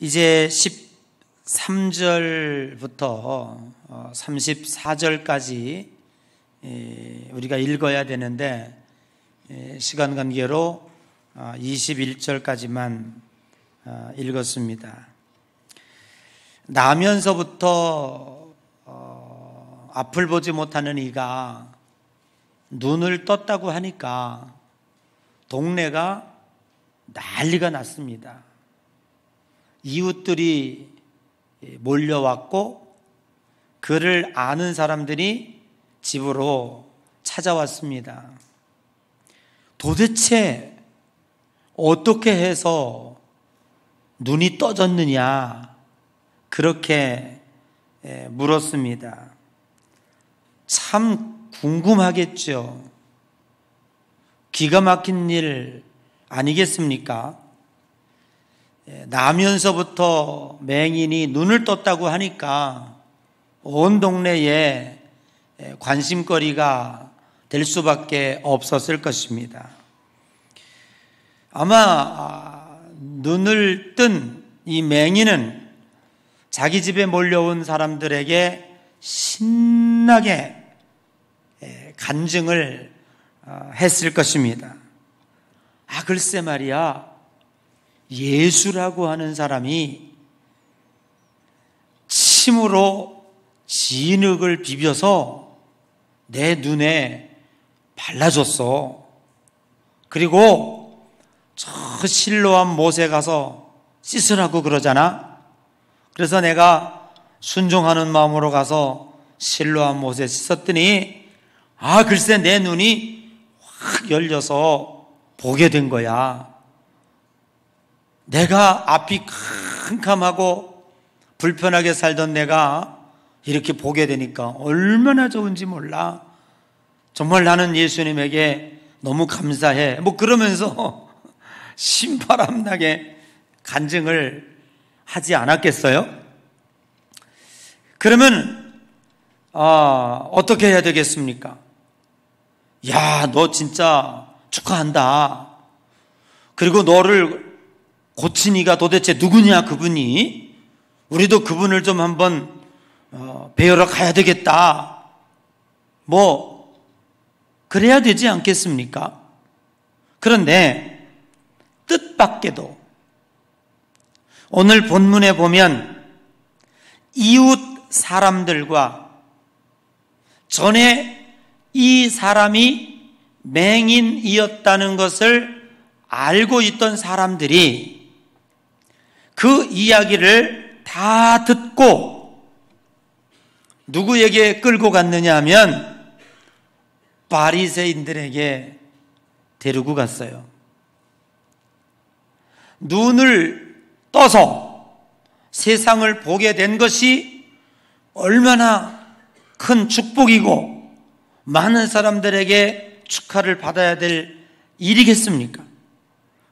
이제 13절부터 34절까지 우리가 읽어야 되는데 시간 관계로 21절까지만 읽었습니다. 나면서부터 앞을 보지 못하는 이가 눈을 떴다고 하니까 동네가 난리가 났습니다. 이웃들이 몰려왔고 그를 아는 사람들이 집으로 찾아왔습니다. 도대체 어떻게 해서 눈이 떠졌느냐 그렇게 물었습니다. 참 궁금하겠죠. 기가 막힌 일 아니겠습니까? 나면서부터 맹인이 눈을 떴다고 하니까 온 동네에 관심거리가 될 수밖에 없었을 것입니다. 아마 눈을 뜬 이 맹인은 자기 집에 몰려온 사람들에게 신나게 간증을 했을 것입니다. 글쎄 말이야, 예수라고 하는 사람이 침으로 진흙을 비벼서 내 눈에 발라줬어. 그리고 저 실로암 못에 가서 씻으라고 그러잖아. 그래서 내가 순종하는 마음으로 가서 실로암 못에 씻었더니 글쎄 내 눈이 확 열려서 보게 된 거야. 내가 앞이 캄캄하고 불편하게 살던 내가 이렇게 보게 되니까 얼마나 좋은지 몰라. 정말 나는 예수님에게 너무 감사해. 그러면서 신바람나게 간증을 하지 않았겠어요? 그러면 어떻게 해야 되겠습니까? 야, 너 진짜 축하한다. 그리고 너를 고친 이가 도대체 누구냐, 그분이. 우리도 그분을 좀 한번 뵈러 가야 되겠다. 그래야 되지 않겠습니까? 그런데 뜻밖에도 오늘 본문에 보면 이웃 사람들과 전에 이 사람이 맹인이었다는 것을 알고 있던 사람들이 그 이야기를 다 듣고 누구에게 끌고 갔느냐 하면 바리새인들에게 데리고 갔어요. 눈을 떠서 세상을 보게 된 것이 얼마나 큰 축복이고 많은 사람들에게 축하를 받아야 될 일이겠습니까?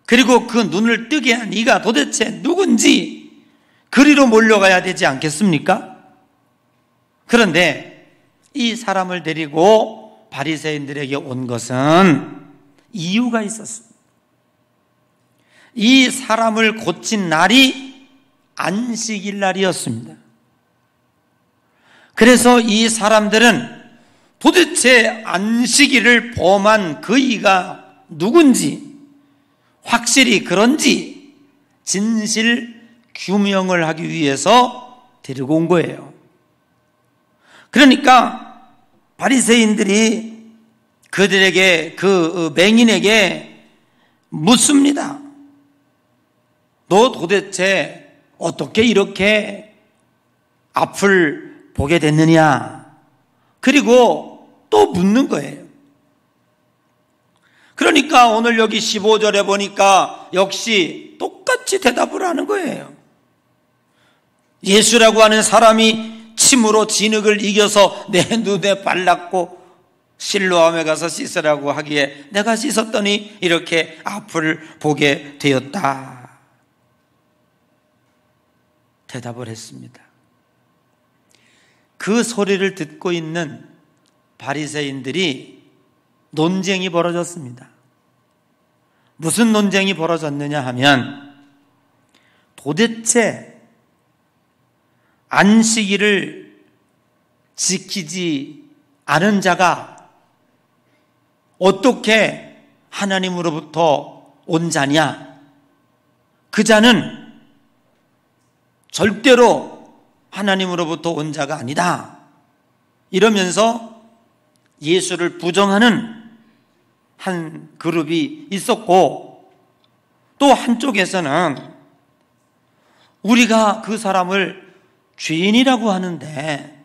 그리고 그 눈을 뜨게 한 이가 도대체 누군지 그리로 몰려가야 되지 않겠습니까? 그런데 이 사람을 데리고 바리새인들에게 온 것은 이유가 있었습니다. 이 사람을 고친 날이 안식일 날이었습니다. 그래서 이 사람들은 도대체 안식일을 범한 그 이가 누군지, 확실히 그런지 진실 규명을 하기 위해서 데리고 온 거예요. 그러니까 바리새인들이 그들에게, 그 맹인에게 묻습니다. 너 도대체 어떻게 이렇게 앞을 보게 됐느냐? 그리고 또 묻는 거예요. 그러니까 오늘 여기 15절에 보니까 역시 똑같이 대답을 하는 거예요. 예수라고 하는 사람이 침으로 진흙을 이겨서 내 눈에 발랐고 실로암에 가서 씻으라고 하기에 내가 씻었더니 이렇게 앞을 보게 되었다. 대답을 했습니다. 그 소리를 듣고 있는 바리새인들이 논쟁이 벌어졌습니다. 무슨 논쟁이 벌어졌느냐 하면 도대체 안식일을 지키지 않은 자가 어떻게 하나님으로부터 온 자냐? 그 자는 절대로 하나님으로부터 온 자가 아니다. 이러면서 예수를 부정하는 한 그룹이 있었고, 또 한쪽에서는 우리가 그 사람을 죄인이라고 하는데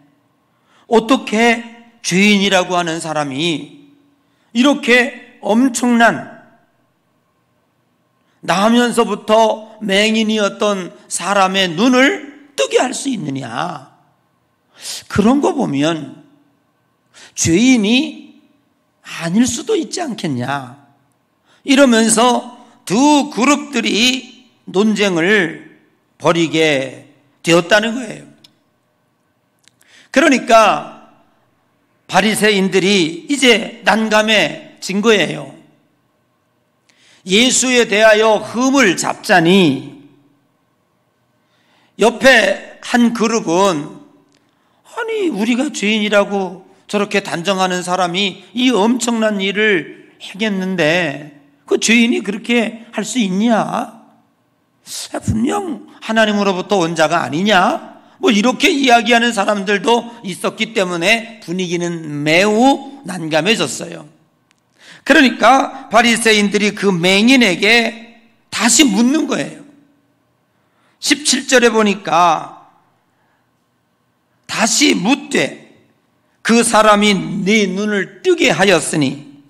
어떻게 죄인이라고 하는 사람이 이렇게 엄청난, 나면서부터 맹인이었던 사람의 눈을 뜨게 할 수 있느냐? 그런 거 보면 죄인이 아닐 수도 있지 않겠냐? 이러면서 두 그룹들이 논쟁을 벌이게 되었다는 거예요. 그러니까 바리새인들이 이제 난감해진 거예요. 예수에 대하여 흠을 잡자니 옆에 한 그룹은, 아니 우리가 죄인이라고 저렇게 단정하는 사람이 이 엄청난 일을 행했는데 그 죄인이 그렇게 할 수 있냐? 분명 하나님으로부터 온 자가 아니냐? 뭐 이렇게 이야기하는 사람들도 있었기 때문에 분위기는 매우 난감해졌어요. 그러니까 바리새인들이 그 맹인에게 다시 묻는 거예요. 17절에 보니까 다시 묻되 그 사람이 네 눈을 뜨게 하였으니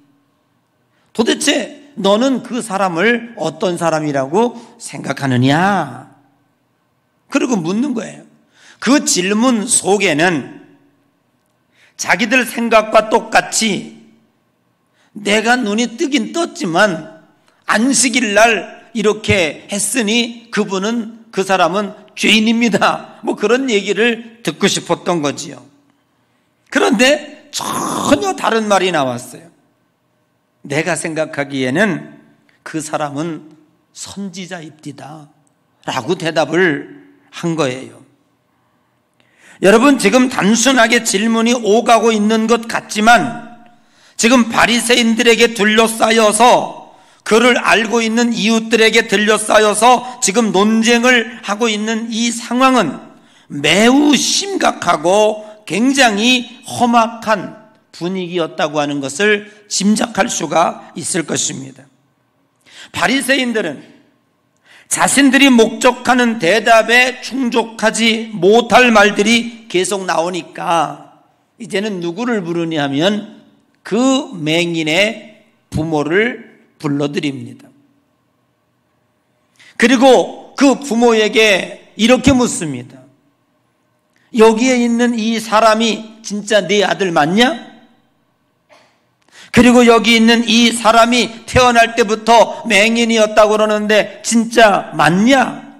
도대체 너는 그 사람을 어떤 사람이라고 생각하느냐? 그리고 묻는 거예요. 그 질문 속에는 자기들 생각과 똑같이 내가 눈이 뜨긴 떴지만 안식일 날 이렇게 했으니 그 사람은 죄인입니다. 뭐 그런 얘기를 듣고 싶었던 거지요. 그런데 전혀 다른 말이 나왔어요. 내가 생각하기에는 그 사람은 선지자입디다 라고 대답을 한 거예요. 여러분, 지금 단순하게 질문이 오가고 있는 것 같지만 지금 바리새인들에게 둘러싸여서, 그를 알고 있는 이웃들에게 둘러싸여서 지금 논쟁을 하고 있는 이 상황은 매우 심각하고 굉장히 험악한 분위기였다고 하는 것을 짐작할 수가 있을 것입니다. 바리새인들은 자신들이 목적하는 대답에 충족하지 못할 말들이 계속 나오니까 이제는 누구를 부르냐 하면 그 맹인의 부모를 불러드립니다. 그리고 그 부모에게 이렇게 묻습니다. 여기에 있는 이 사람이 진짜 네 아들 맞냐? 그리고 여기 있는 이 사람이 태어날 때부터 맹인이었다고 그러는데 진짜 맞냐?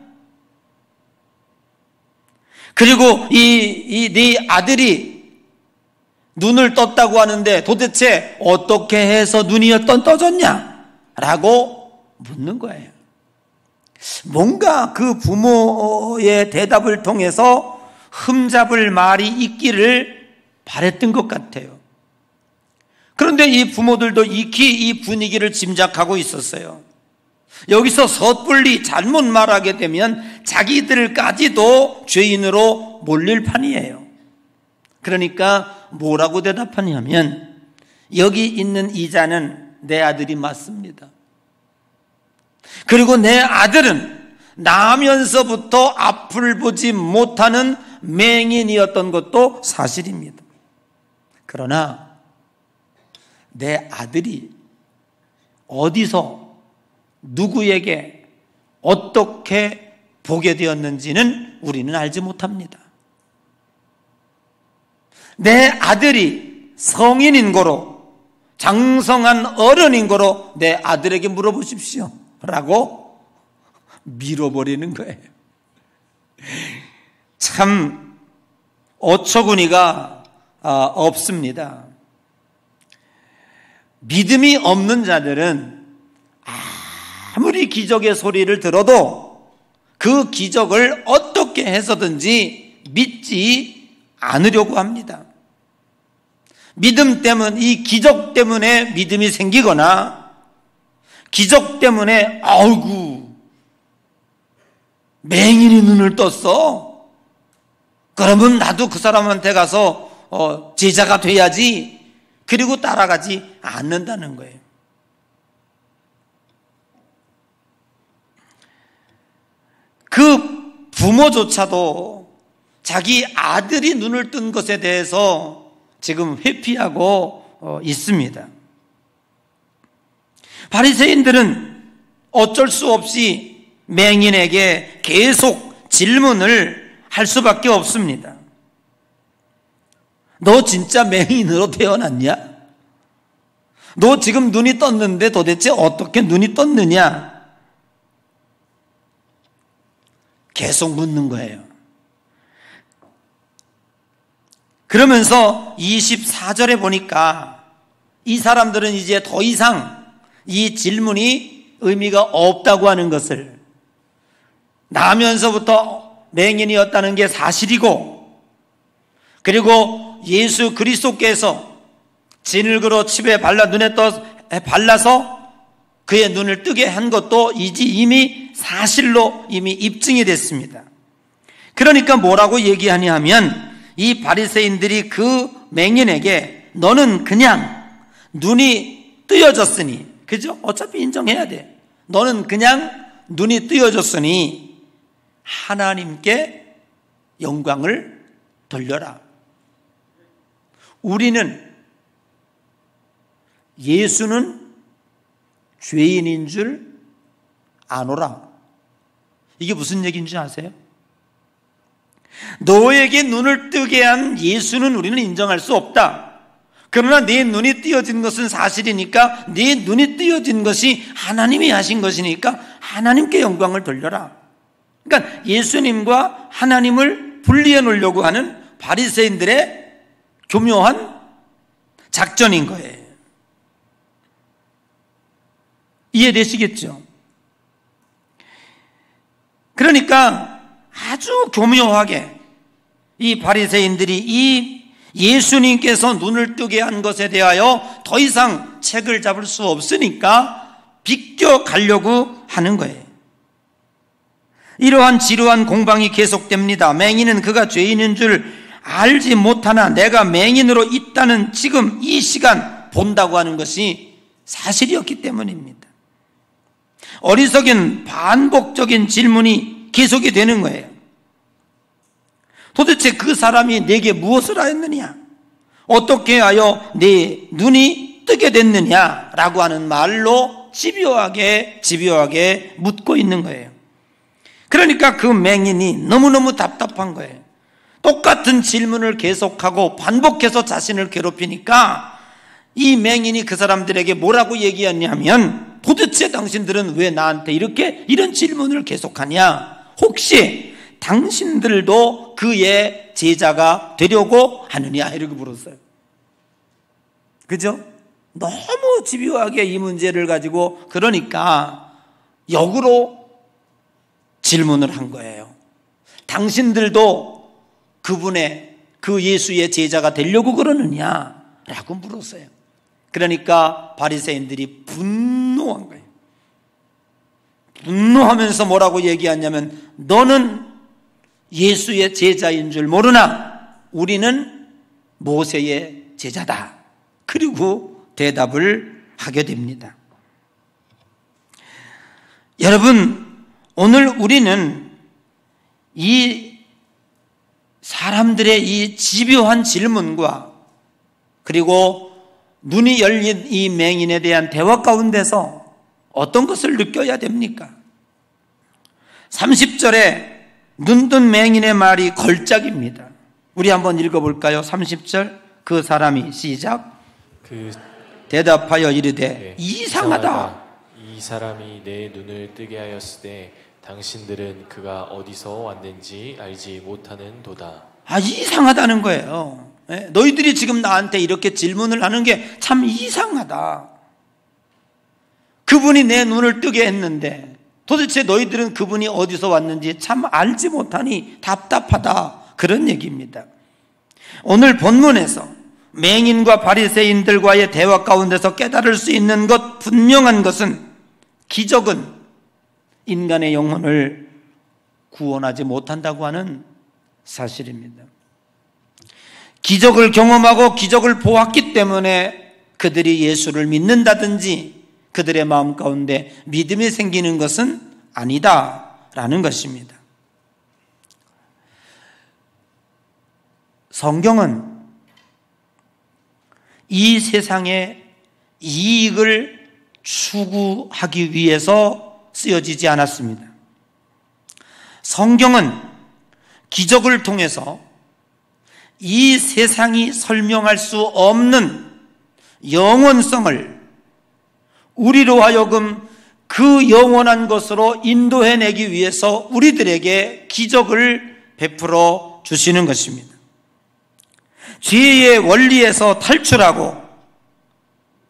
그리고 네 아들이 눈을 떴다고 하는데 도대체 어떻게 해서 눈이 떠졌냐? 라고 묻는 거예요. 뭔가 그 부모의 대답을 통해서 흠잡을 말이 있기를 바랬던 것 같아요. 그런데 이 부모들도 익히 이 분위기를 짐작하고 있었어요. 여기서 섣불리 잘못 말하게 되면 자기들까지도 죄인으로 몰릴 판이에요. 그러니까 뭐라고 대답하냐면, 여기 있는 이 자는 내 아들이 맞습니다. 그리고 내 아들은 나면서부터 앞을 보지 못하는 맹인이었던 것도 사실입니다. 그러나 내 아들이 어디서 누구에게 어떻게 보게 되었는지는 우리는 알지 못합니다. 내 아들이 성인인 거로, 장성한 어른인 거로 내 아들에게 물어보십시오 라고 밀어버리는 거예요. 참 어처구니가 없습니다. 믿음이 없는 자들은 아무리 기적의 소리를 들어도 그 기적을 어떻게 해서든지 믿지 않으려고 합니다. 믿음 때문, 이 기적 때문에 믿음이 생기거나 기적 때문에 아이고 맹인이 눈을 떴어, 그러면 나도 그 사람한테 가서 제자가 돼야지, 그리고 따라가지 않는다는 거예요. 그 부모조차도 자기 아들이 눈을 뜬 것에 대해서 지금 회피하고 있습니다. 바리새인들은 어쩔 수 없이 맹인에게 계속 질문을 할 수밖에 없습니다. 너 진짜 맹인으로 태어났냐? 너 지금 눈이 떴는데 도대체 어떻게 눈이 떴느냐? 계속 묻는 거예요. 그러면서 24절에 보니까 이 사람들은 이제 더 이상 이 질문이 의미가 없다고 하는 것을, 나면서부터 맹인이었다는 게 사실이고, 그리고 예수 그리스도께서 진을 그로 칩에 발라서 그의 눈을 뜨게 한 것도 이미 사실로 이미 입증이 됐습니다. 그러니까 뭐라고 얘기하냐 하면, 이 바리새인들이 그 맹인에게 너는 그냥 눈이 뜨여졌으니, 그죠? 어차피 인정해야 돼. 너는 그냥 눈이 뜨여졌으니 하나님께 영광을 돌려라. 우리는 예수는 죄인인 줄 아노라. 이게 무슨 얘기인지 아세요? 너에게 눈을 뜨게 한 예수는 우리는 인정할 수 없다. 그러나 네 눈이 뜨여진 것은 사실이니까, 네 눈이 뜨여진 것이 하나님이 하신 것이니까 하나님께 영광을 돌려라. 그러니까 예수님과 하나님을 분리해 놓으려고 하는 바리새인들의 교묘한 작전인 거예요. 이해되시겠죠? 그러니까 아주 교묘하게 이 바리새인들이 이 예수님께서 눈을 뜨게 한 것에 대하여 더 이상 책을 잡을 수 없으니까 비껴가려고 하는 거예요. 이러한 지루한 공방이 계속됩니다. 맹인은 그가 죄인인 줄 알지 못하나 내가 맹인으로 있다는 지금 이 시간 본다고 하는 것이 사실이었기 때문입니다. 어리석인 반복적인 질문이 계속이 되는 거예요. 도대체 그 사람이 내게 무엇을 하였느냐? 어떻게 하여 네 눈이 뜨게 됐느냐라고 하는 말로 집요하게 묻고 있는 거예요. 그러니까 그 맹인이 너무너무 답답한 거예요. 똑같은 질문을 계속하고 반복해서 자신을 괴롭히니까 이 맹인이 그 사람들에게 뭐라고 얘기했냐면, 도대체 당신들은 왜 나한테 이런 질문을 계속하냐? 혹시 당신들도 그의 제자가 되려고 하느냐? 이렇게 물었어요. 그죠? 너무 집요하게 이 문제를 가지고, 그러니까 역으로 질문을 한 거예요. 당신들도 그 예수의 제자가 되려고 그러느냐? 라고 물었어요. 그러니까 바리새인들이 분노한 거예요. 분노하면서 뭐라고 얘기하냐면, 너는 예수의 제자인 줄 모르나 우리는 모세의 제자다. 그리고 대답을 하게 됩니다. 여러분, 오늘 우리는 이 사람들의 이 집요한 질문과 그리고 눈이 열린 이 맹인에 대한 대화 가운데서 어떤 것을 느껴야 됩니까? 30절에 눈뜬 맹인의 말이 걸작입니다. 우리 한번 읽어볼까요? 30절. 그 사람이 시작. 대답하여 이르되 이상하다. 이 사람이 내 눈을 뜨게 하였으되 당신들은 그가 어디서 왔는지 알지 못하는 도다. 이상하다는 거예요. 너희들이 지금 나한테 이렇게 질문을 하는 게 참 이상하다. 그분이 내 눈을 뜨게 했는데 도대체 너희들은 그분이 어디서 왔는지 참 알지 못하니 답답하다, 그런 얘기입니다. 오늘 본문에서 맹인과 바리새인들과의 대화 가운데서 깨달을 수 있는 것, 분명한 것은, 기적은 인간의 영혼을 구원하지 못한다고 하는 사실입니다. 기적을 경험하고 기적을 보았기 때문에 그들이 예수를 믿는다든지 그들의 마음 가운데 믿음이 생기는 것은 아니다라는 것입니다. 성경은 이 세상의 이익을 추구하기 위해서 쓰여지지 않았습니다. 성경은 기적을 통해서 이 세상이 설명할 수 없는 영원성을 우리로 하여금 그 영원한 것으로 인도해내기 위해서 우리들에게 기적을 베풀어 주시는 것입니다. 죄의 원리에서 탈출하고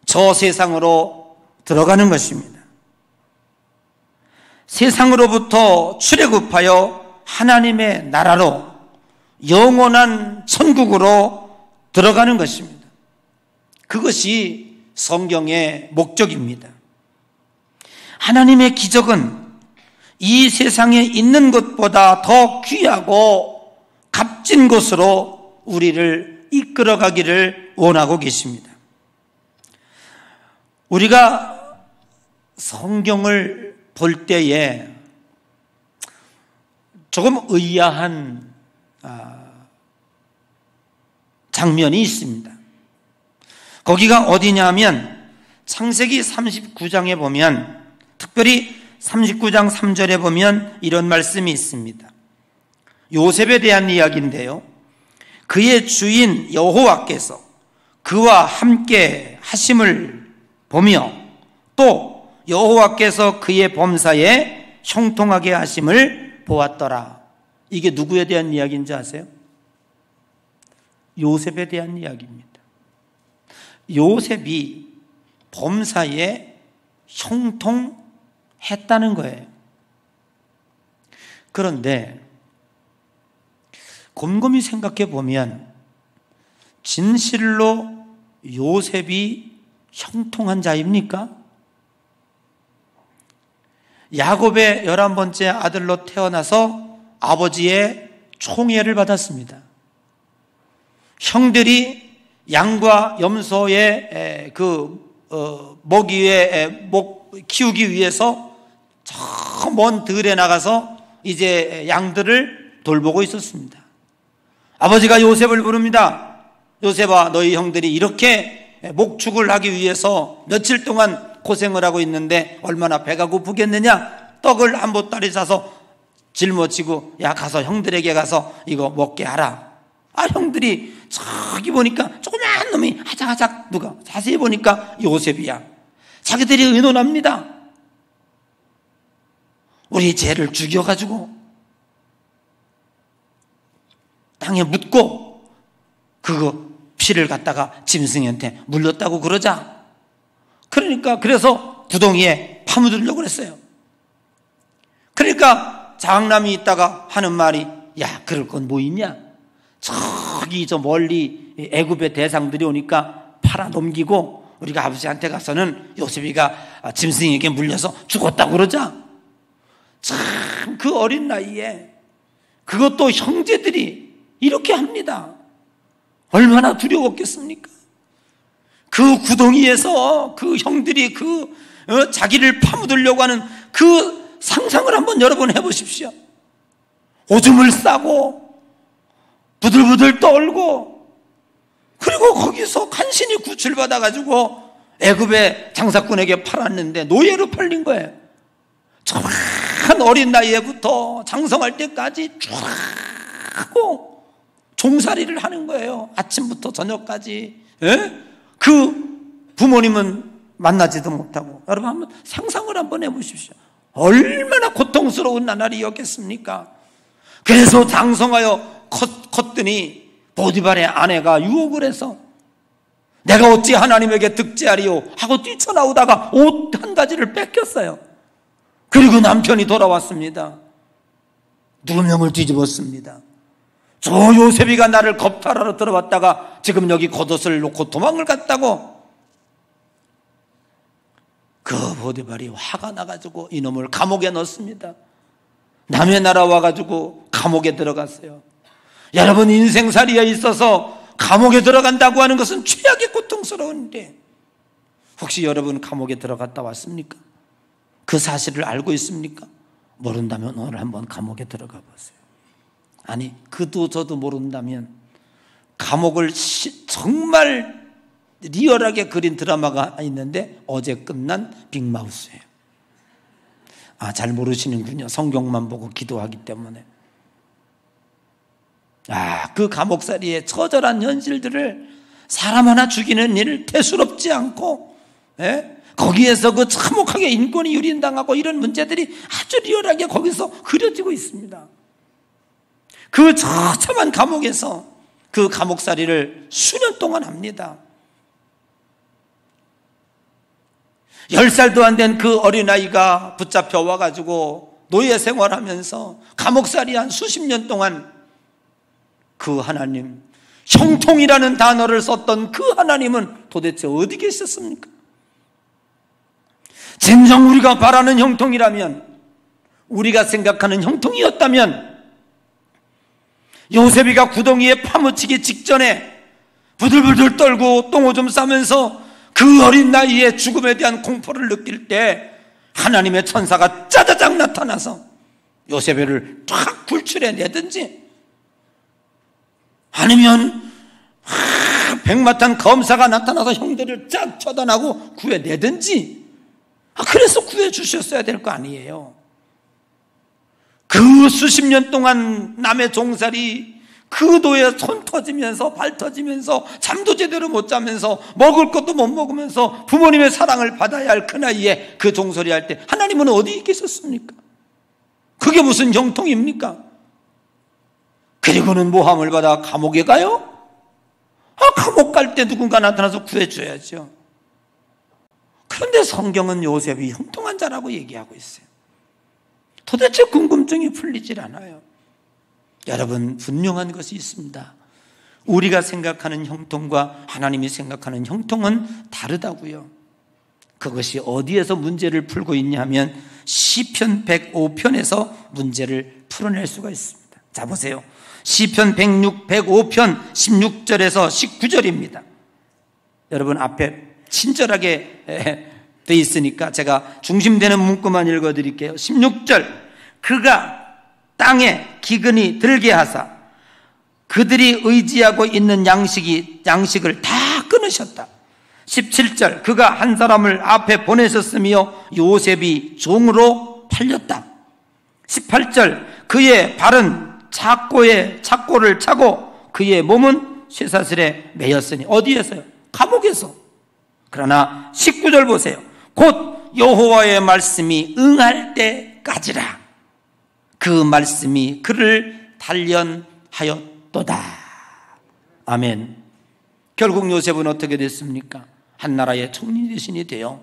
저 세상으로 들어가는 것입니다. 세상으로부터 출애굽하여 하나님의 나라로, 영원한 천국으로 들어가는 것입니다. 그것이 성경의 목적입니다. 하나님의 기적은 이 세상에 있는 것보다 더 귀하고 값진 곳으로 우리를 이끌어가기를 원하고 계십니다. 우리가 성경을 볼 때에 조금 의아한 장면이 있습니다. 거기가 어디냐면 창세기 39장에 보면, 특별히 39장 3절에 보면 이런 말씀이 있습니다. 요셉에 대한 이야기인데요, 그의 주인 여호와께서 그와 함께 하심을 보며 또 여호와께서 그의 범사에 형통하게 하심을 보았더라. 이게 누구에 대한 이야기인지 아세요? 요셉에 대한 이야기입니다. 요셉이 범사에 형통했다는 거예요. 그런데 곰곰이 생각해 보면 진실로 요셉이 형통한 자입니까? 야곱의 11번째 아들로 태어나서 아버지의 총애를 받았습니다. 형들이 양과 염소의 먹이 위에 키우기 위해서 저 먼 들에 나가서 이제 양들을 돌보고 있었습니다. 아버지가 요셉을 부릅니다. 요셉아, 너희 형들이 이렇게 목축을 하기 위해서 며칠 동안 고생을 하고 있는데 얼마나 배가 고프겠느냐? 떡을 한 보따리 사서 짊어지고, 야, 가서 형들에게 가서 이거 먹게 하라. 형들이 저기 보니까 조그만 놈이 하작하작, 누가 자세히 보니까 요셉이야. 자기들이 의논합니다. 우리 쟤를 죽여가지고 땅에 묻고 그거 피를 갖다가 짐승한테 물렸다고 그러자. 그러니까 그래서 구덩이에 파묻으려고 그랬어요. 그러니까 장남이 있다가 하는 말이, 야, 그럴 건 뭐 있냐? 저기 저 멀리 애굽의 대상들이 오니까 팔아 넘기고 우리가 아버지한테 가서는 요셉이가 짐승에게 물려서 죽었다고 그러자. 참 그 어린 나이에 그것도 형제들이 이렇게 합니다. 얼마나 두려웠겠습니까? 그 구덩이에서 그 형들이 자기를 파묻으려고 하는 그 상상을 한번 여러분 해보십시오. 오줌을 싸고 부들부들 떨고, 그리고 거기서 간신히 구출받아가지고 애굽의 장사꾼에게 팔았는데 노예로 팔린 거예요. 정확한 어린 나이에부터 장성할 때까지 쭉 하고 종살이를 하는 거예요. 아침부터 저녁까지. 그 부모님은 만나지도 못하고. 여러분 한번 상상을 한번 해보십시오. 얼마나 고통스러운 나날이었겠습니까? 그래서 장성하여 컸더니 보디발의 아내가 유혹을 해서 내가 어찌 하나님에게 득죄하리요 하고 뛰쳐나오다가 옷 한 가지를 뺏겼어요. 그리고 남편이 돌아왔습니다. 누명을 뒤집었습니다. 저 요셉이가 나를 겁탈하러 들어왔다가 지금 여기 겉옷을 놓고 도망을 갔다고. 그 보디발이 화가 나가지고 이놈을 감옥에 넣습니다. 남의 나라 와가지고 감옥에 들어갔어요. 여러분, 인생살이에 있어서 감옥에 들어간다고 하는 것은 최악의 고통스러운데, 혹시 여러분 감옥에 들어갔다 왔습니까? 그 사실을 알고 있습니까? 모른다면 오늘 한번 감옥에 들어가 보세요. 아니, 그도 저도 모른다면 감옥을 정말 리얼하게 그린 드라마가 있는데 어제 끝난 빅마우스예요. 잘 모르시는군요. 성경만 보고 기도하기 때문에. 그 감옥살이의 처절한 현실들을 사람 하나 죽이는 일 대수롭지 않고, 거기에서 그 참혹하게 인권이 유린당하고 이런 문제들이 아주 리얼하게 거기서 그려지고 있습니다. 그 처참한 감옥에서 그 감옥살이를 수년 동안 합니다. 10살도 안 된 그 어린아이가 붙잡혀 와가지고 노예 생활하면서 감옥살이 한 수십 년 동안 그 하나님, 형통이라는 단어를 썼던 그 하나님은 도대체 어디 계셨습니까? 진정 우리가 바라는 형통이라면, 우리가 생각하는 형통이었다면, 요셉이가 구덩이에 파묻히기 직전에 부들부들 떨고 똥오줌 싸면서 그 어린 나이에 죽음에 대한 공포를 느낄 때 하나님의 천사가 짜자작 나타나서 요셉을 탁 굴출해내든지, 아니면 백마탄 검사가 나타나서 형들을 쫙 처단하고 구해내든지, 그래서 구해주셨어야 될 거 아니에요. 그 수십 년 동안 남의 종살이 그 도에 손 터지면서 발 터지면서 잠도 제대로 못 자면서 먹을 것도 못 먹으면서 부모님의 사랑을 받아야 할 그 나이에 그 종소리 할 때 하나님은 어디 계셨습니까? 그게 무슨 형통입니까? 그리고는 모함을 받아 감옥에 가요? 감옥 갈 때 누군가 나타나서 구해줘야죠. 그런데 성경은 요셉이 형통한 자라고 얘기하고 있어요. 도대체 궁금증이 풀리질 않아요. 여러분, 분명한 것이 있습니다. 우리가 생각하는 형통과 하나님이 생각하는 형통은 다르다고요. 그것이 어디에서 문제를 풀고 있냐면 시편 105편에서 문제를 풀어낼 수가 있습니다. 자, 보세요. 시편 105편 16절에서 19절입니다. 여러분 앞에 친절하게 돼 있으니까 제가 중심되는 문구만 읽어드릴게요. 16절, 그가 땅에 기근이 들게 하사 그들이 의지하고 있는 양식을 다 끊으셨다. 17절, 그가 한 사람을 앞에 보내셨으며 요셉이 종으로 팔렸다. 18절, 그의 발은 착고를 차고 그의 몸은 쇠사슬에 매였으니. 어디에서요? 감옥에서. 그러나 19절 보세요. 곧 여호와의 말씀이 응할 때까지라. 그 말씀이 그를 단련하였도다. 아멘. 결국 요셉은 어떻게 됐습니까? 한 나라의 총리 대신이 돼요.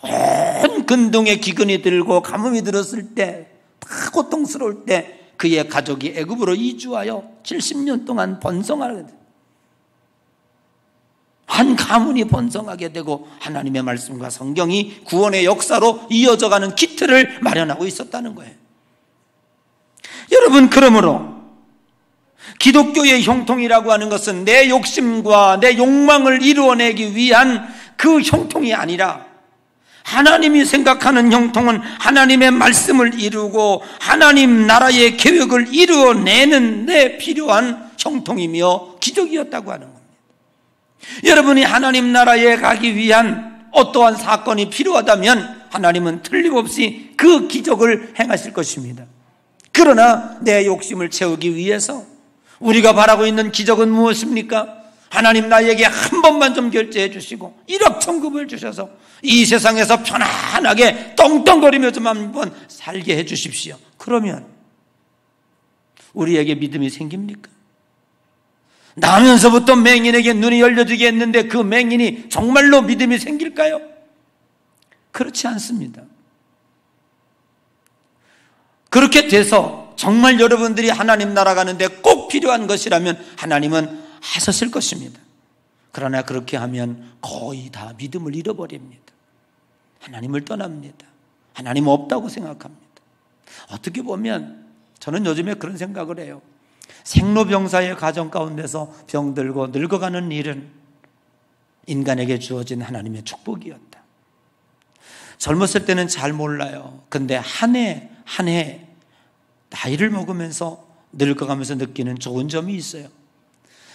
온 근동에 기근이 들고 가뭄이 들었을 때, 다 고통스러울 때 그의 가족이 애굽으로 이주하여 70년 동안 번성하게 돼요. 한 가문이 번성하게 되고 하나님의 말씀과 성경이 구원의 역사로 이어져가는 기틀을 마련하고 있었다는 거예요. 여러분, 그러므로 기독교의 형통이라고 하는 것은 내 욕심과 내 욕망을 이루어내기 위한 그 형통이 아니라, 하나님이 생각하는 형통은 하나님의 말씀을 이루고 하나님 나라의 계획을 이루어내는 데 필요한 형통이며 기적이었다고 하는 겁니다. 여러분이 하나님 나라에 가기 위한 어떠한 사건이 필요하다면 하나님은 틀림없이 그 기적을 행하실 것입니다. 그러나 내 욕심을 채우기 위해서 우리가 바라고 있는 기적은 무엇입니까? 하나님 나에게 한 번만 좀 결제해 주시고 1억 천금을 주셔서 이 세상에서 편안하게 떵떵거리며 좀 한번 살게 해 주십시오. 그러면 우리에게 믿음이 생깁니까? 나면서부터 맹인에게 눈이 열려지게 했는데 그 맹인이 정말로 믿음이 생길까요? 그렇지 않습니다. 그렇게 돼서 정말 여러분들이 하나님 나라 가는데 꼭 필요한 것이라면 하나님은 하셨을 것입니다. 그러나 그렇게 하면 거의 다 믿음을 잃어버립니다. 하나님을 떠납니다. 하나님 없다고 생각합니다. 어떻게 보면 저는 요즘에 그런 생각을 해요. 생로병사의 가정 가운데서 병들고 늙어가는 일은 인간에게 주어진 하나님의 축복이었다. 젊었을 때는 잘 몰라요. 근데 한 해 한 해 나이를 먹으면서 늙어가면서 느끼는 좋은 점이 있어요.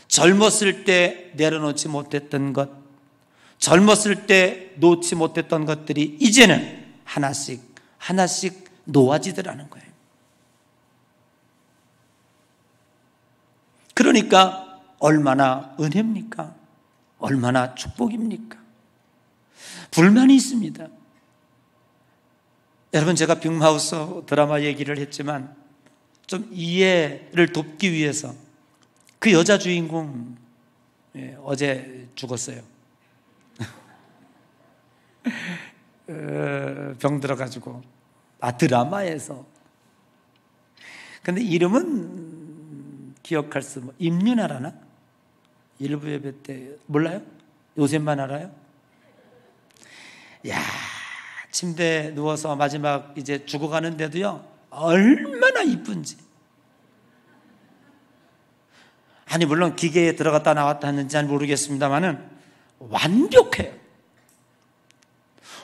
젊었을 때 내려놓지 못했던 것, 젊었을 때 놓지 못했던 것들이 이제는 하나씩 하나씩 놓아지더라는 거예요. 그러니까 얼마나 은혜입니까? 얼마나 축복입니까? 불만이 있습니다. 여러분, 제가 빅마우스 드라마 얘기를 했지만 좀 이해를 돕기 위해서 그 여자 주인공 어제 죽었어요. 병 들어가지고 드라마에서. 근데 이름은 기억할 수 임윤아라나? 일부 예배 때 몰라요? 요새만 알아요? 야, 침대에 누워서 마지막 이제 죽어가는데도요 얼마나 이쁜지. 아니 물론 기계에 들어갔다 나왔다 하는지 잘 모르겠습니다만은 완벽해요.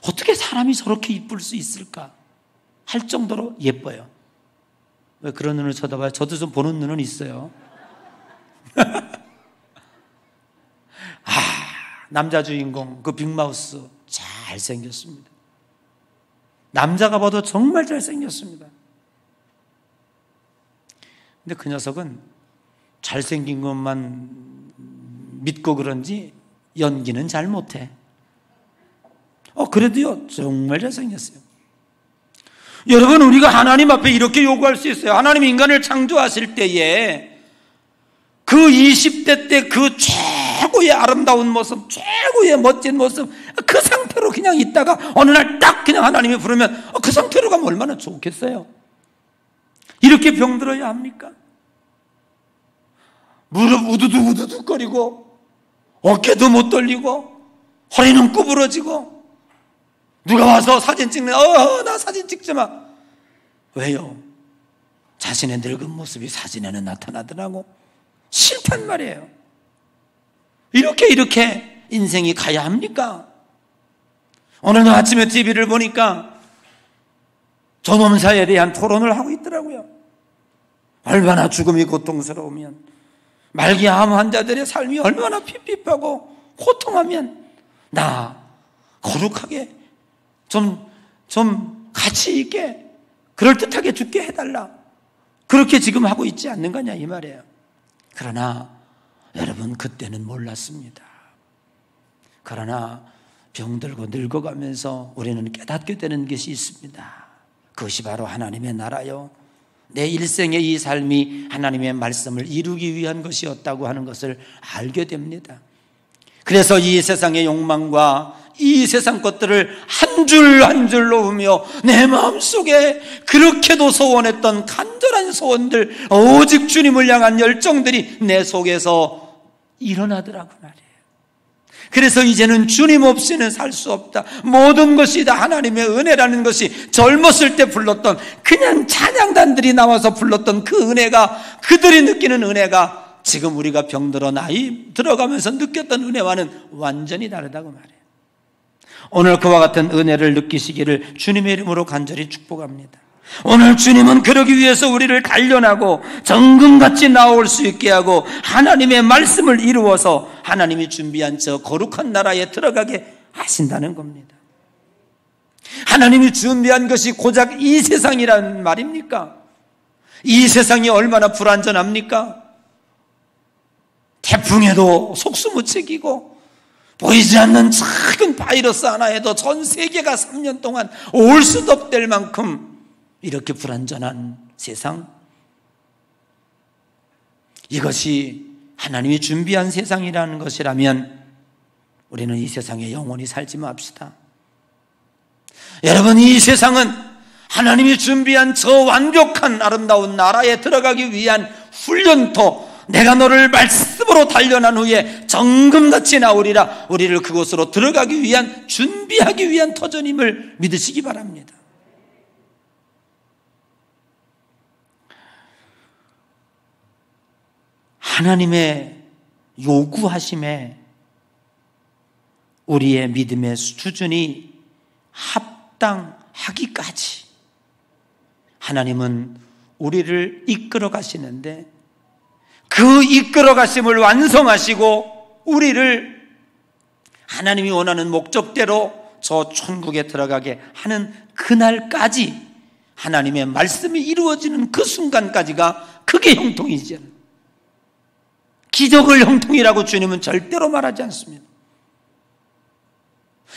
어떻게 사람이 저렇게 이쁠 수 있을까 할 정도로 예뻐요. 왜 그런 눈을 쳐다봐요? 저도 좀 보는 눈은 있어요. 남자 주인공 그 빅마우스 잘생겼습니다. 남자가 봐도 정말 잘생겼습니다. 근데 그 녀석은 잘생긴 것만 믿고 그런지 연기는 잘 못해. 그래도요 정말 잘생겼어요. 여러분, 우리가 하나님 앞에 이렇게 요구할 수 있어요. 하나님 인간을 창조하실 때에 그 20대 때 그 최고의 아름다운 모습, 최고의 멋진 모습, 그 상태로 그냥 있다가 어느 날 딱 그냥 하나님이 부르면 그 상태로 가면 얼마나 좋겠어요. 이렇게 병들어야 합니까? 무릎 우두둑 거리고 어깨도 못 돌리고 허리는 구부러지고 누가 와서 사진 찍네. 나 사진 찍지 마. 왜요? 자신의 늙은 모습이 사진에는 나타나더라고. 싫단 말이에요. 이렇게 인생이 가야 합니까? 오늘도 아침에 TV를 보니까 존엄사에 대한 토론을 하고 있더라고요. 얼마나 죽음이 고통스러우면, 말기암 환자들의 삶이 얼마나 핍핍하고 고통하면 나 거룩하게 좀 가치 있게 그럴듯하게 죽게 해달라. 그렇게 지금 하고 있지 않는 거냐 이 말이에요. 그러나 여러분, 그때는 몰랐습니다. 그러나 병들고 늙어가면서 우리는 깨닫게 되는 것이 있습니다. 그것이 바로 하나님의 나라요, 내 일생의 이 삶이 하나님의 말씀을 이루기 위한 것이었다고 하는 것을 알게 됩니다. 그래서 이 세상의 욕망과 이 세상 것들을 한 줄 한 줄 놓으며 내 마음속에 그렇게도 소원했던 간절한 소원들, 오직 주님을 향한 열정들이 내 속에서 일어나더라고 말이에요. 그래서 이제는 주님 없이는 살 수 없다. 모든 것이 다 하나님의 은혜라는 것이 젊었을 때 불렀던 그냥 찬양단들이 나와서 불렀던 그 은혜가, 그들이 느끼는 은혜가 지금 우리가 병들어 나이 들어가면서 느꼈던 은혜와는 완전히 다르다고 말해요. 오늘 그와 같은 은혜를 느끼시기를 주님의 이름으로 간절히 축복합니다. 오늘 주님은 그러기 위해서 우리를 단련하고 정금같이 나올 수 있게 하고 하나님의 말씀을 이루어서 하나님이 준비한 저 거룩한 나라에 들어가게 하신다는 겁니다. 하나님이 준비한 것이 고작 이 세상이란 말입니까? 이 세상이 얼마나 불완전합니까? 태풍에도 속수무책이고 보이지 않는 작은 바이러스 하나에도 전 세계가 3년 동안 올 수도 없될 만큼 이렇게 불완전한 세상, 이것이 하나님이 준비한 세상이라는 것이라면 우리는 이 세상에 영원히 살지 맙시다. 여러분, 이 세상은 하나님이 준비한 저 완벽한 아름다운 나라에 들어가기 위한 훈련터, 내가 너를 말씀으로 단련한 후에 정금같이 나오리라, 우리를 그곳으로 들어가기 위한, 준비하기 위한 터전임을 믿으시기 바랍니다. 하나님의 요구하심에 우리의 믿음의 수준이 합당하기까지 하나님은 우리를 이끌어 가시는데, 그 이끌어 가심을 완성하시고 우리를 하나님이 원하는 목적대로 저 천국에 들어가게 하는 그날까지, 하나님의 말씀이 이루어지는 그 순간까지가 그게 형통이죠. 기적을 형통이라고 주님은 절대로 말하지 않습니다.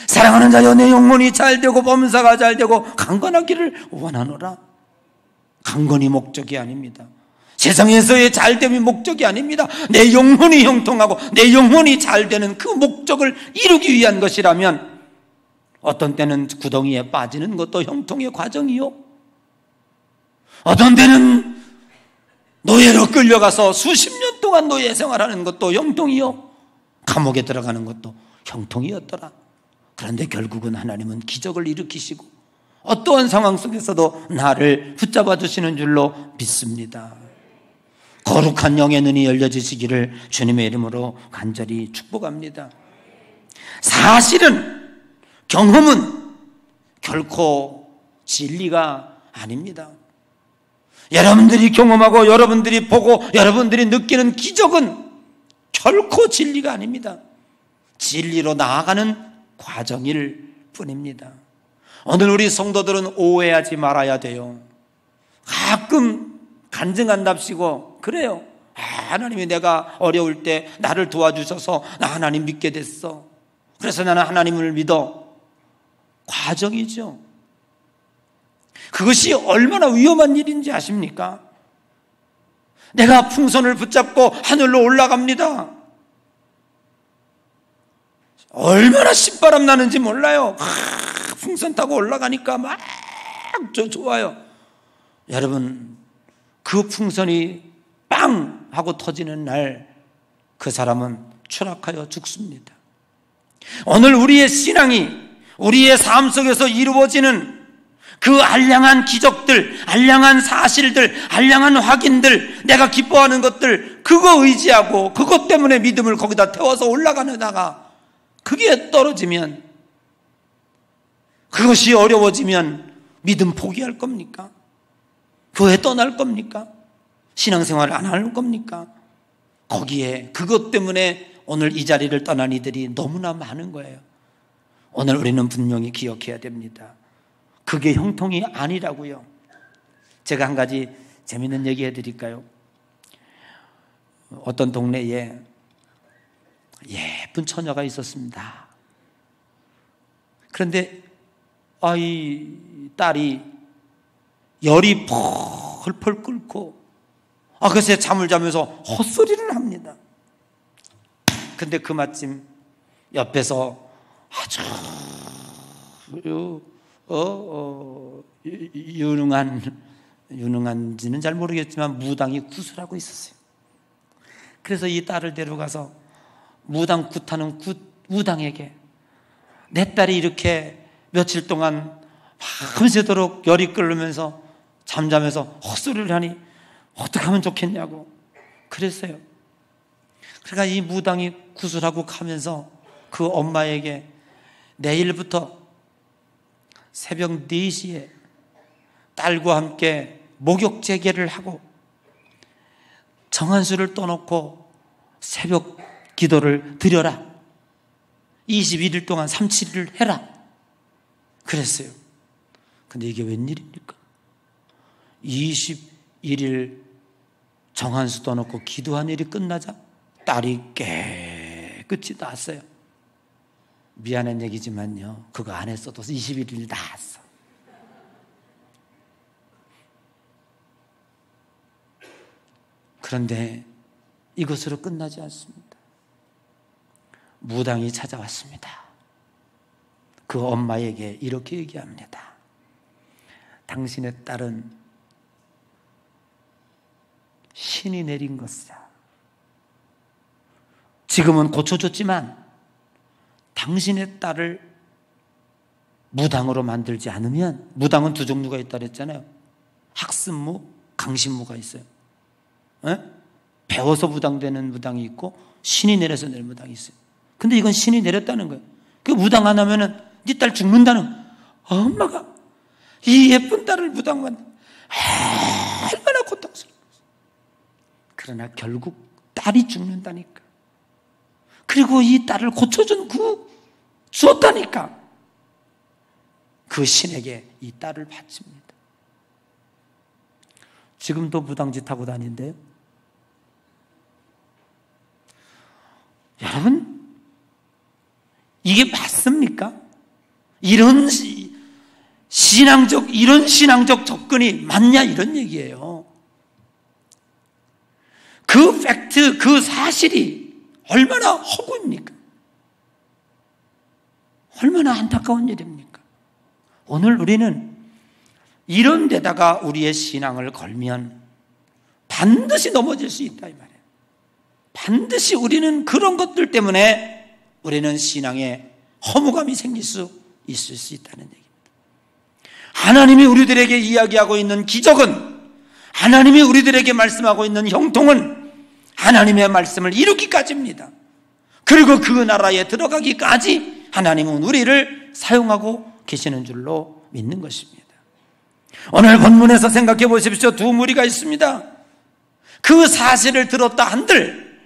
사랑하는 자여, 내 영혼이 잘되고 범사가 잘되고 강건하기를 원하노라. 강건이 목적이 아닙니다. 세상에서의 잘됨이 목적이 아닙니다. 내 영혼이 형통하고 내 영혼이 잘되는 그 목적을 이루기 위한 것이라면, 어떤 때는 구덩이에 빠지는 것도 형통의 과정이요, 어떤 때는 노예로 끌려가서 수십 년 동안 노예 생활하는 것도 형통이요, 감옥에 들어가는 것도 형통이었더라. 그런데 결국은 하나님은 기적을 일으키시고 어떠한 상황 속에서도 나를 붙잡아 주시는 줄로 믿습니다. 거룩한 영의 눈이 열려지시기를 주님의 이름으로 간절히 축복합니다. 사실은 경험은 결코 진리가 아닙니다. 여러분들이 경험하고 여러분들이 보고 여러분들이 느끼는 기적은 결코 진리가 아닙니다. 진리로 나아가는 과정일 뿐입니다. 오늘 우리 성도들은 오해하지 말아야 돼요. 가끔 간증한답시고 그래요. 하나님이 내가 어려울 때 나를 도와주셔서 나 하나님 믿게 됐어, 그래서 나는 하나님을 믿어. 과정이죠. 그것이 얼마나 위험한 일인지 아십니까? 내가 풍선을 붙잡고 하늘로 올라갑니다. 얼마나 신바람 나는지 몰라요. 풍선 타고 올라가니까 막 좋아요. 여러분, 그 풍선이 빵 하고 터지는 날 그 사람은 추락하여 죽습니다. 오늘 우리의 신앙이, 우리의 삶 속에서 이루어지는 그 알량한 기적들, 알량한 사실들, 알량한 확인들, 내가 기뻐하는 것들, 그거 의지하고 그것 때문에 믿음을 거기다 태워서 올라가려다가 그게 떨어지면, 그것이 어려워지면 믿음 포기할 겁니까? 교회 떠날 겁니까? 신앙생활을 안 할 겁니까? 거기에 그것 때문에 오늘 이 자리를 떠난 이들이 너무나 많은 거예요. 오늘 우리는 분명히 기억해야 됩니다. 그게 형통이 아니라고요. 제가 한 가지 재밌는 얘기 해드릴까요? 어떤 동네에 예쁜 처녀가 있었습니다. 그런데 이 딸이 열이 펄펄 끓고 그새 잠을 자면서 헛소리를 합니다. 근데 그 마침 옆에서 아주 유능한지는 잘 모르겠지만 무당이 구슬하고 있었어요. 그래서 이 딸을 데려가서 무당 굿하는 무당에게, 내 딸이 이렇게 며칠 동안 밤새도록 열이 끓으면서 잠자면서 헛소리를 하니 어떻게 하면 좋겠냐고 그랬어요. 그러니까 이 무당이 구슬하고 가면서 그 엄마에게 내일부터 새벽 4시에 딸과 함께 목욕 재개를 하고 정한수를 떠놓고 새벽 기도를 드려라. 21일 동안 37일을 해라. 그랬어요. 근데 이게 웬일입니까? 21일 정한수 떠놓고 기도한 일이 끝나자 딸이 깨끗이 났어요. 미안한 얘기지만요, 그거 안 했어도 21일 나았어. 그런데 이것으로 끝나지 않습니다. 무당이 찾아왔습니다. 그 엄마에게 이렇게 얘기합니다. 당신의 딸은 신이 내린 것이다. 지금은 고쳐줬지만 당신의 딸을 무당으로 만들지 않으면, 무당은 두 종류가 있다 그랬잖아요. 학습무, 강신무가 있어요. 에? 배워서 무당되는 무당이 있고 신이 내려서 낼 무당이 있어요. 근데 이건 신이 내렸다는 거예요. 그 무당 안 하면은 네 딸 죽는다는, 엄마가 이 예쁜 딸을 무당만 얼마나 고통스러워. 그러나 결국 딸이 죽는다니까. 그리고 이 딸을 고쳐준 주었다니까. 그 신에게 이 딸을 바칩니다. 지금도 무당짓 하고 다닌대요. 여러분, 이게 맞습니까? 이런 신앙적 접근이 맞냐, 이런 얘기예요. 그 팩트, 그 사실이 얼마나 허구입니까? 얼마나 안타까운 일입니까? 오늘 우리는 이런 데다가 우리의 신앙을 걸면 반드시 넘어질 수 있다, 이 말이에요. 반드시 우리는 그런 것들 때문에 우리는 신앙에 허무감이 생길 수 있을 수 있다는 얘기입니다. 하나님이 우리들에게 이야기하고 있는 기적은, 하나님이 우리들에게 말씀하고 있는 형통은 하나님의 말씀을 이루기까지입니다. 그리고 그 나라에 들어가기까지 하나님은 우리를 사용하고 계시는 줄로 믿는 것입니다. 오늘 본문에서 생각해 보십시오. 두 무리가 있습니다. 그 사실을 들었다 한들,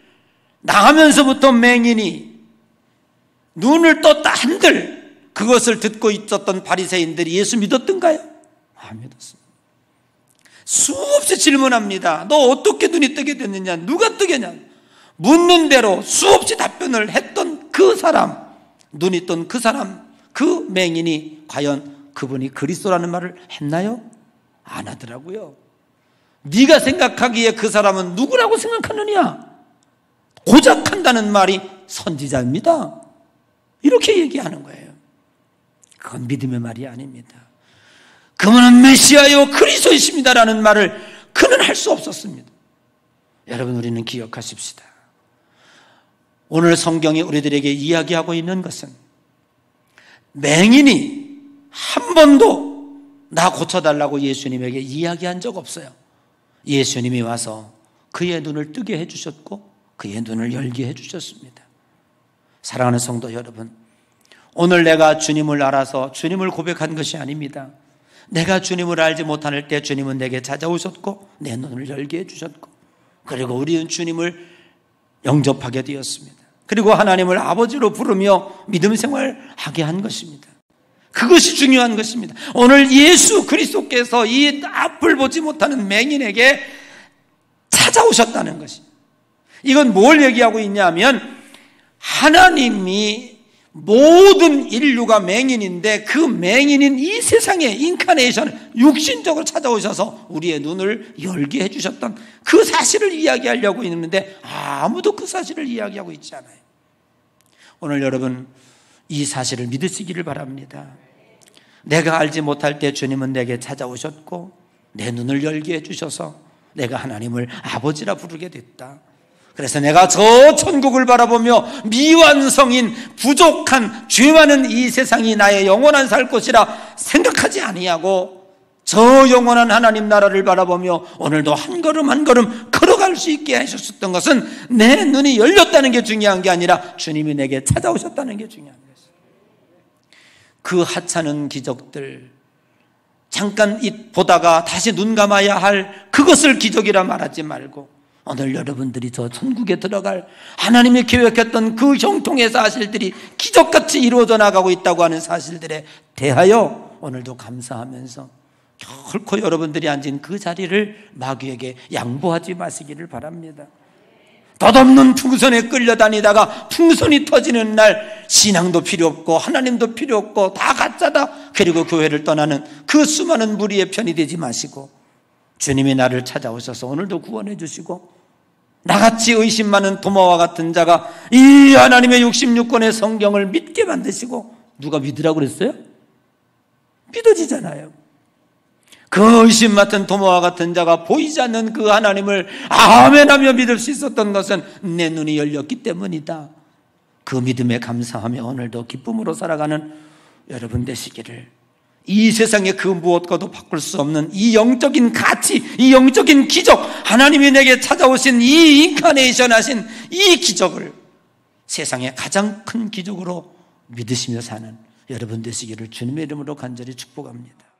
나가면서부터 맹인이 눈을 떴다 한들 그것을 듣고 있었던 바리새인들이 예수 믿었던가요? 안 믿었습니다. 수없이 질문합니다. 너 어떻게 눈이 뜨게 됐느냐? 누가 뜨게 했냐? 묻는 대로 수없이 답변을 했던 그 사람, 눈이 뜬 그 사람, 그 맹인이 과연 그분이 그리스도라는 말을 했나요? 안 하더라고요. 네가 생각하기에 그 사람은 누구라고 생각하느냐? 고작 한다는 말이 선지자입니다. 이렇게 얘기하는 거예요. 그건 믿음의 말이 아닙니다. 그분은 메시아요 그리스도이십니다라는 말을 그는 할 수 없었습니다. 여러분, 우리는 기억하십시다. 오늘 성경이 우리들에게 이야기하고 있는 것은 맹인이 한 번도 나 고쳐달라고 예수님에게 이야기한 적 없어요. 예수님이 와서 그의 눈을 뜨게 해주셨고 그의 눈을 열게 해주셨습니다. 사랑하는 성도 여러분, 오늘 내가 주님을 알아서 주님을 고백한 것이 아닙니다. 내가 주님을 알지 못할 때 주님은 내게 찾아오셨고 내 눈을 열게 해주셨고, 그리고 우리는 주님을 영접하게 되었습니다. 그리고 하나님을 아버지로 부르며 믿음 생활하게 한 것입니다. 그것이 중요한 것입니다. 오늘 예수 그리스도께서 이 앞을 보지 못하는 맹인에게 찾아오셨다는 것입니다. 이건 뭘 얘기하고 있냐면, 하나님이 모든 인류가 맹인인데 그 맹인인 이 세상에 인카네이션, 육신적으로 찾아오셔서 우리의 눈을 열게 해주셨던 그 사실을 이야기하려고 있는데 아무도 그 사실을 이야기하고 있지 않아요. 오늘 여러분, 이 사실을 믿으시기를 바랍니다. 내가 알지 못할 때 주님은 내게 찾아오셨고 내 눈을 열게 해주셔서 내가 하나님을 아버지라 부르게 됐다. 그래서 내가 저 천국을 바라보며 미완성인 부족한 죄 많은 이 세상이 나의 영원한 살 곳이라 생각하지 아니하고 저 영원한 하나님 나라를 바라보며 오늘도 한 걸음 한 걸음 걸어갈 수 있게 하셨던 것은 내 눈이 열렸다는 게 중요한 게 아니라 주님이 내게 찾아오셨다는 게 중요한 것이에요. 그 하찮은 기적들, 잠깐 보다가 다시 눈 감아야 할 그것을 기적이라 말하지 말고 오늘 여러분들이 저 천국에 들어갈 하나님이 계획했던 그 형통의 사실들이 기적같이 이루어져 나가고 있다고 하는 사실들에 대하여 오늘도 감사하면서 결코 여러분들이 앉은 그 자리를 마귀에게 양보하지 마시기를 바랍니다. 덧없는 풍선에 끌려다니다가 풍선이 터지는 날 신앙도 필요 없고 하나님도 필요 없고 다 가짜다, 그리고 교회를 떠나는 그 수많은 무리의 편이 되지 마시고 주님이 나를 찾아오셔서 오늘도 구원해 주시고 나같이 의심 많은 도마와 같은 자가 이 하나님의 66권의 성경을 믿게 만드시고, 누가 믿으라고 그랬어요? 믿어지잖아요. 그 의심 맡은 도마와 같은 자가 보이지 않는 그 하나님을 아멘하며 믿을 수 있었던 것은 내 눈이 열렸기 때문이다. 그 믿음에 감사하며 오늘도 기쁨으로 살아가는 여러분 되시기를, 이 세상의 그 무엇과도 바꿀 수 없는 이 영적인 가치, 이 영적인 기적, 하나님이 내게 찾아오신 이 인카네이션 하신 이 기적을 세상의 가장 큰 기적으로 믿으시며 사는 여러분 되시기를 주님의 이름으로 간절히 축복합니다.